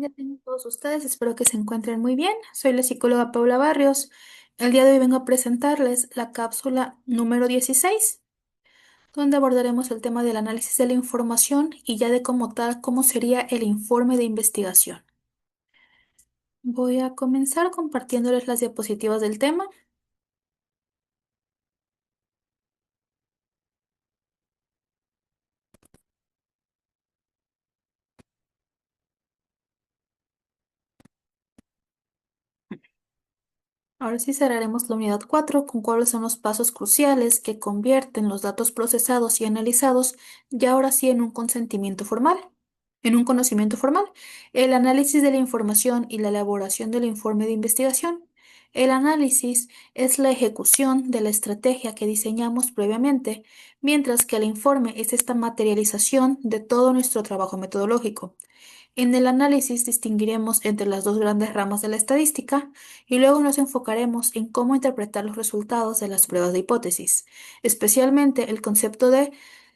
día tengan todos ustedes? Espero que se encuentren muy bien. Soy la psicóloga Paula Barrios. El día de hoy vengo a presentarles la cápsula número 16, donde abordaremos el tema del análisis de la información y ya de cómo tal, cómo sería el informe de investigación. Voy a comenzar compartiéndoles las diapositivas del tema. Ahora sí cerraremos la unidad 4 con cuáles son los pasos cruciales que convierten los datos procesados y analizados ya ahora sí en un consentimiento formal, en un conocimiento formal. El análisis de la información y la elaboración del informe de investigación. El análisis es la ejecución de la estrategia que diseñamos previamente, mientras que el informe es esta materialización de todo nuestro trabajo metodológico. En el análisis distinguiremos entre las dos grandes ramas de la estadística y luego nos enfocaremos en cómo interpretar los resultados de las pruebas de hipótesis, especialmente el concepto de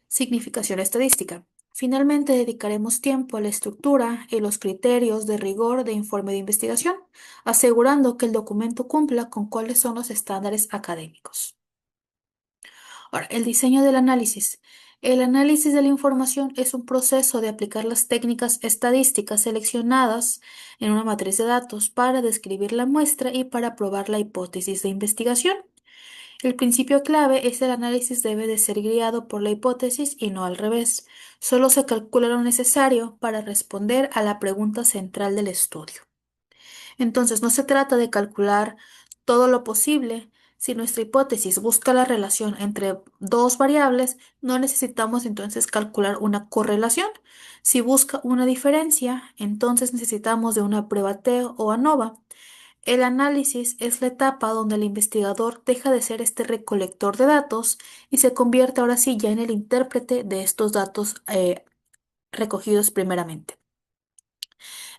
significación estadística. Finalmente, dedicaremos tiempo a la estructura y los criterios de rigor de informe de investigación, asegurando que el documento cumpla con cuáles son los estándares académicos. Ahora, el diseño del análisis. El análisis de la información es un proceso de aplicar las técnicas estadísticas seleccionadas en una matriz de datos para describir la muestra y para probar la hipótesis de investigación. El principio clave es el análisis debe de ser guiado por la hipótesis y no al revés. Solo se calcula lo necesario para responder a la pregunta central del estudio. Entonces, no se trata de calcular todo lo posible. Si nuestra hipótesis busca la relación entre dos variables, no necesitamos entonces calcular una correlación. Si busca una diferencia, entonces necesitamos de una prueba T o ANOVA. El análisis es la etapa donde el investigador deja de ser este recolector de datos y se convierte ahora sí ya en el intérprete de estos datos recogidos primeramente.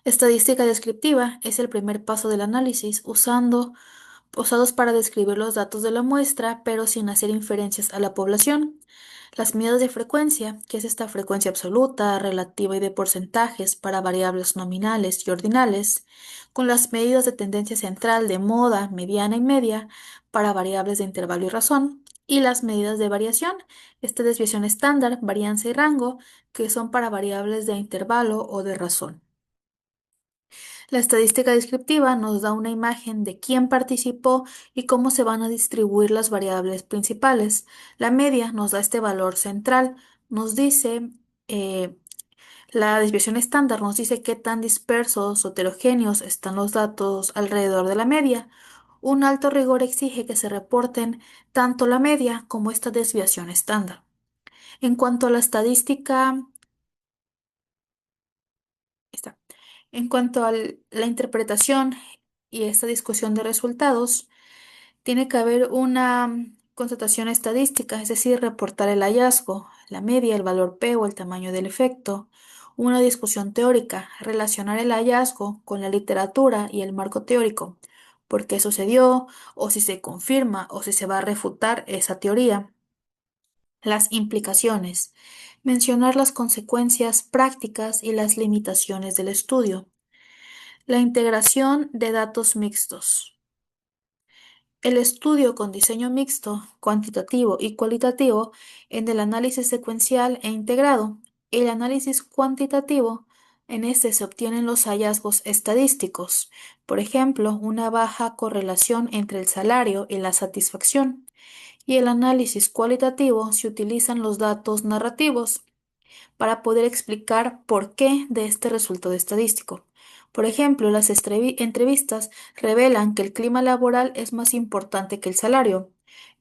Estadística descriptiva es el primer paso del análisis, usados para describir los datos de la muestra, pero sin hacer inferencias a la población. Las medidas de frecuencia, que es esta frecuencia absoluta, relativa y de porcentajes para variables nominales y ordinales, con las medidas de tendencia central de moda, mediana y media para variables de intervalo y razón, y las medidas de variación, esta desviación estándar, varianza y rango, que son para variables de intervalo o de razón. La estadística descriptiva nos da una imagen de quién participó y cómo se van a distribuir las variables principales. La media nos da este valor central, nos dice, eh, la desviación estándar nos dice qué tan dispersos o heterogéneos están los datos alrededor de la media. Un alto rigor exige que se reporten tanto la media como esta desviación estándar. En cuanto a la estadística, está. En cuanto a la interpretación y esta discusión de resultados, tiene que haber una constatación estadística, es decir, reportar el hallazgo, la media, el valor P o el tamaño del efecto. Una discusión teórica, relacionar el hallazgo con la literatura y el marco teórico, por qué sucedió, o si se confirma o si se va a refutar esa teoría. Las implicaciones, mencionar las consecuencias prácticas y las limitaciones del estudio. La integración de datos mixtos. El estudio con diseño mixto, cuantitativo y cualitativo en el análisis secuencial e integrado. El análisis cuantitativo, en este se obtienen los hallazgos estadísticos, por ejemplo, una baja correlación entre el salario y la satisfacción. Y el análisis cualitativo se utilizan los datos narrativos para poder explicar por qué de este resultado estadístico. Por ejemplo, las entrevistas revelan que el clima laboral es más importante que el salario.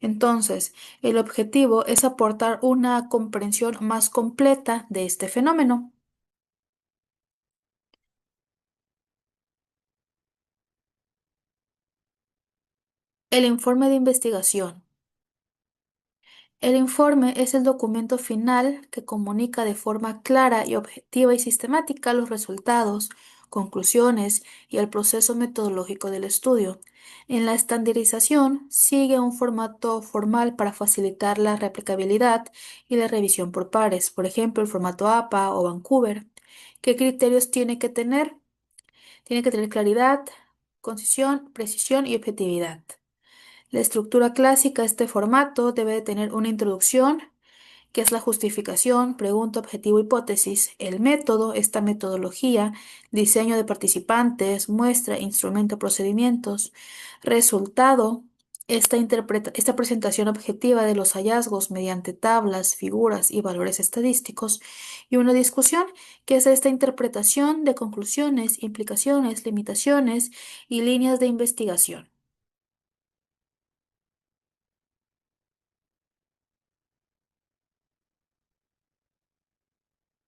Entonces, el objetivo es aportar una comprensión más completa de este fenómeno. El informe de investigación. El informe es el documento final que comunica de forma clara y objetiva y sistemática los resultados, conclusiones y el proceso metodológico del estudio. En la estandarización sigue un formato formal para facilitar la replicabilidad y la revisión por pares, por ejemplo, el formato APA o Vancouver. ¿Qué criterios tiene que tener? Tiene que tener claridad, concisión, precisión y objetividad. La estructura clásica de este formato debe de tener una introducción, que es la justificación, pregunta, objetivo, hipótesis, el método, esta metodología, diseño de participantes, muestra, instrumento, procedimientos, resultado, esta presentación objetiva de los hallazgos mediante tablas, figuras y valores estadísticos, y una discusión, que es esta interpretación de conclusiones, implicaciones, limitaciones y líneas de investigación.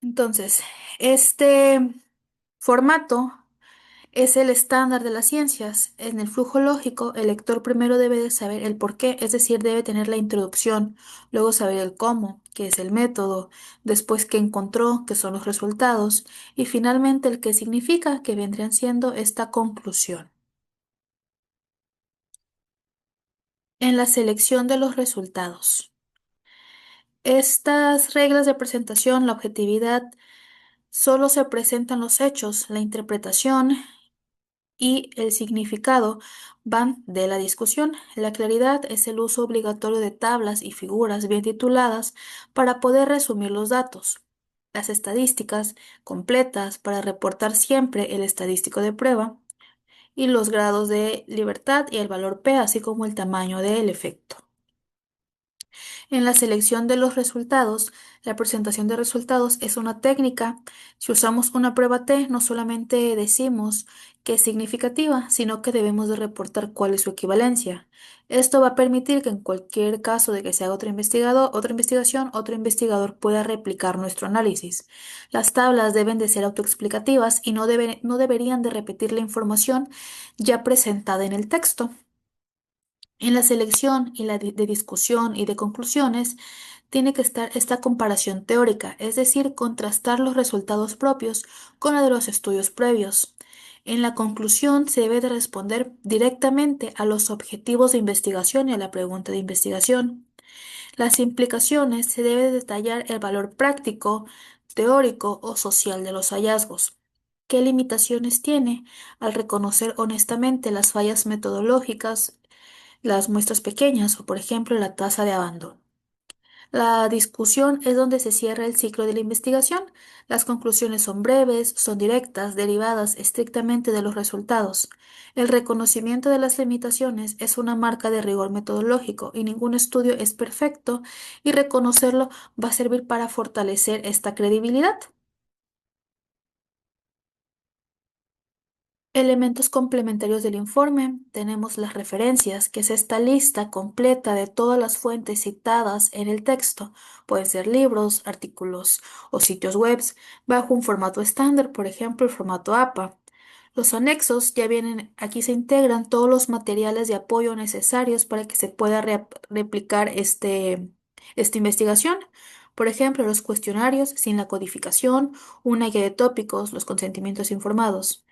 Entonces, este formato es el estándar de las ciencias. En el flujo lógico, el lector primero debe de saber el por qué, es decir, debe tener la introducción, luego saber el cómo, que es el método, después qué encontró, que son los resultados, y finalmente el qué significa, que vendrían siendo esta conclusión. En la selección de los resultados. Estas reglas de presentación, la objetividad, solo se presentan los hechos, la interpretación y el significado van de la discusión. La claridad es el uso obligatorio de tablas y figuras bien tituladas para poder resumir los datos. Las estadísticas completas para reportar siempre el estadístico de prueba y los grados de libertad y el valor P, así como el tamaño del efecto. En la selección de los resultados, la presentación de resultados es una técnica. Si usamos una prueba T, no solamente decimos que es significativa, sino que debemos de reportar cuál es su equivalencia. Esto va a permitir que en cualquier caso de que se haga otra investigación, otro investigador pueda replicar nuestro análisis. Las tablas deben de ser autoexplicativas y no deberían de repetir la información ya presentada en el texto. En la selección y de discusión y de conclusiones tiene que estar esta comparación teórica, es decir, contrastar los resultados propios con los de los estudios previos. En la conclusión se debe de responder directamente a los objetivos de investigación y a la pregunta de investigación. Las implicaciones se debe detallar el valor práctico, teórico o social de los hallazgos. ¿Qué limitaciones tiene al reconocer honestamente las fallas metodológicas, las muestras pequeñas o, por ejemplo, la tasa de abandono? La discusión es donde se cierra el ciclo de la investigación. Las conclusiones son breves, son directas, derivadas estrictamente de los resultados. El reconocimiento de las limitaciones es una marca de rigor metodológico y ningún estudio es perfecto, y reconocerlo va a servir para fortalecer esta credibilidad. Elementos complementarios del informe. Tenemos las referencias, que es esta lista completa de todas las fuentes citadas en el texto. Pueden ser libros, artículos o sitios web bajo un formato estándar, por ejemplo, el formato APA. Los anexos ya vienen, aquí se integran todos los materiales de apoyo necesarios para que se pueda replicar esta investigación. Por ejemplo, los cuestionarios sin la codificación, una guía de tópicos, los consentimientos informados.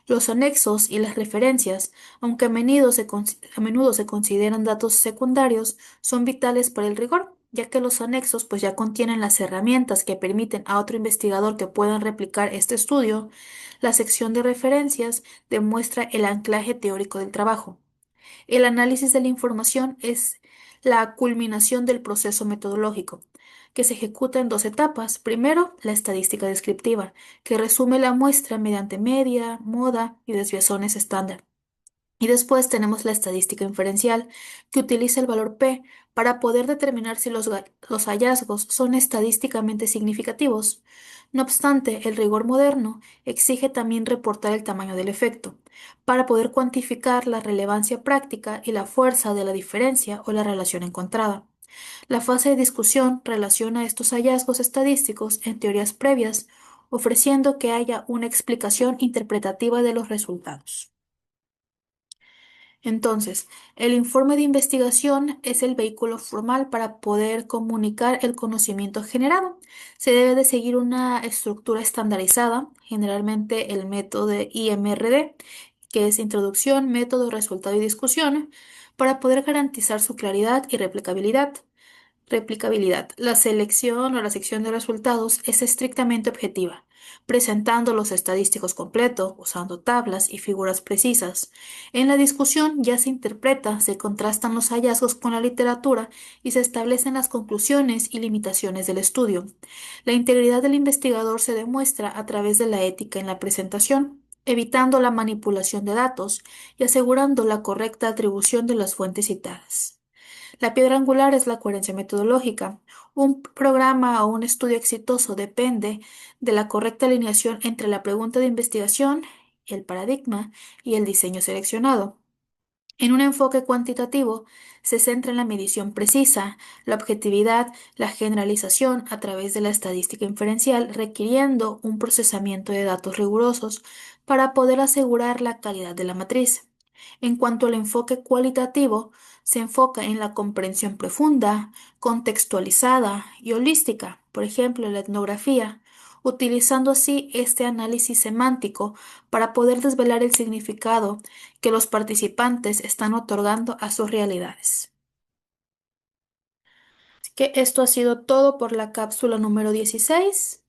Los anexos y las referencias, aunque a menudo se consideran datos secundarios, son vitales para el rigor, ya que los anexos pues ya contienen las herramientas que permiten a otro investigador que puedan replicar este estudio. La sección de referencias demuestra el anclaje teórico del trabajo. El análisis de la información es la culminación del proceso metodológico, que se ejecuta en dos etapas. Primero, la estadística descriptiva, que resume la muestra mediante media, moda y desviaciones estándar. Y después tenemos la estadística inferencial, que utiliza el valor P para poder determinar si los hallazgos son estadísticamente significativos. No obstante, el rigor moderno exige también reportar el tamaño del efecto, para poder cuantificar la relevancia práctica y la fuerza de la diferencia o la relación encontrada. La fase de discusión relaciona estos hallazgos estadísticos en teorías previas, ofreciendo que haya una explicación interpretativa de los resultados. Entonces, el informe de investigación es el vehículo formal para poder comunicar el conocimiento generado. Se debe de seguir una estructura estandarizada, generalmente el método de IMRD, que es introducción, método, resultado y discusión, para poder garantizar su claridad y replicabilidad. La selección o la sección de resultados es estrictamente objetiva. presentando los estadísticos completos, usando tablas y figuras precisas. En la discusión ya se interpreta, se contrastan los hallazgos con la literatura y se establecen las conclusiones y limitaciones del estudio. La integridad del investigador se demuestra a través de la ética en la presentación, evitando la manipulación de datos y asegurando la correcta atribución de las fuentes citadas. La piedra angular es la coherencia metodológica. Un programa o un estudio exitoso depende de la correcta alineación entre la pregunta de investigación, el paradigma y el diseño seleccionado. En un enfoque cuantitativo, se centra en la medición precisa, la objetividad, la generalización a través de la estadística inferencial, requiriendo un procesamiento de datos rigurosos para poder asegurar la calidad de la matriz. En cuanto al enfoque cualitativo, se enfoca en la comprensión profunda, contextualizada y holística, por ejemplo, la etnografía, utilizando así este análisis semántico para poder desvelar el significado que los participantes están otorgando a sus realidades. Así que esto ha sido todo por la cápsula número 16.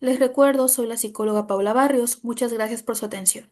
Les recuerdo, soy la psicóloga Paula Barrios. Muchas gracias por su atención.